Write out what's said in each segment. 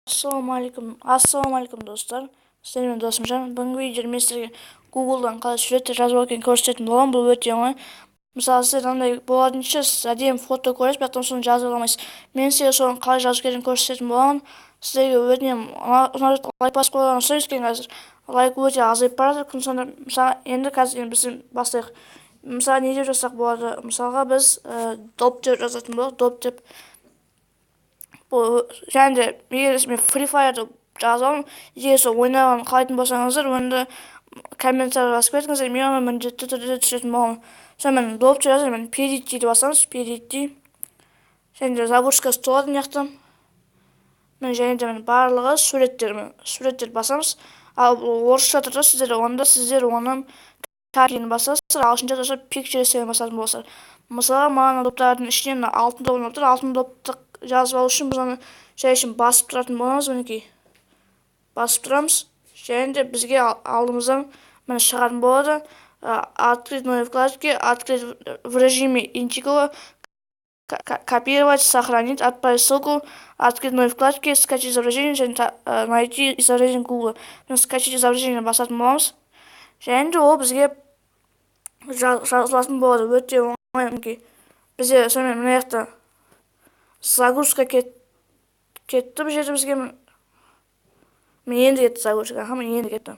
Ассалаумағалейкум достар. Сіздермен досымжан. Бүгінгі видеода мен сіздерге Google'дан қалай суреттер жазу екенін көрсететін боламын. Бұл өте оңай. Мысалы, сіздер андай болатынша сіз әдемі фото көресіз, бірақ соны жаза алмайсыз. Мен сізге соны қалай жазу керегін көрсететін боламын. Сіздерге өтінемін, лайк басып қойғанын сұраймыз екен қазір. Лайк өте азайып бара жатыр күн соңында. Мысалы, енді қазір біз бастайық. Мысалы, не деп жазсақ болады? Мысалға біз доп деп жазатын болдық, доп деп. Және де егер мен Free Fire'ды жазамын, егер сол ойнағанын қалайтын болсаңыздар, онда комментарий жазып кетіңіздер, мен оны міндетті түрде түсіретін боламын. Сонымен допты жазамын, перейти деп басамыз, перейти. Және де загрузка столады мына жақта. Және де барлығы суреттер басамыз. Ал орысша тұрса сіздер оның картинаны басасыздар, ағылшынша тұрса pictures'e басатын боласыздар. Мысалы, маған доптардың ішінен алтын доп болып тұр. Алтын допты жазып алу үшін біз оны үшін басып тұратын боламыз, мінекей. Басып тұрамыз. Және де бізге алдымыздан міне шығатын болады. Открыть новые вкладки, открыть в режиме интеграла, копировать, сохранить, отправить ссылку, открыть новые вкладки, скачать изображение, және найти изображение Google. Скачать изображение басатын боламыз. Және де ол бізге жазылатын болады. Өте оңай, мінекей. Бізде сонымен мына жақта загрузка кетті бұл жерде бізге. Мен енді кетті загрузка, мен енді кетті.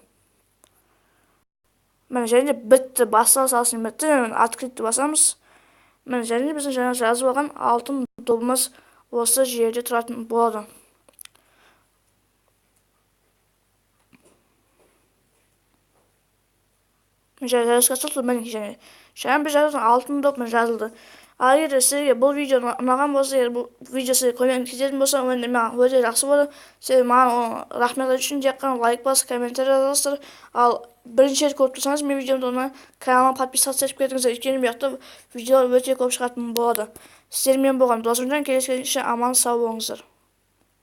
Және де бітті, бастала салсын бітті. Открытті басамыз. Және де біздің жаңа жазып алған алтын добымыз осы жерде тұратын болады. Жазып салды, мінекей. Жаңа біз жазған алтын доп жазылды. Ал егер сізге бұл видео ұнаған болса, егер бұл видео сізге көмектесетін болса, онда маған өте жақсы болады. Сіз маған рахмет айту үшін тек қана лайк басып, комментарий жазасыздар. Ал бірінші рет көріп тұрсаңыз, мен видеомды оны каналыма подписаться етіп кетіңіздер. Өйткені бұл жақта видеолар өте көп шығатын болады. Сіздермен болған досымжан, келесі аман сау болыңыздар.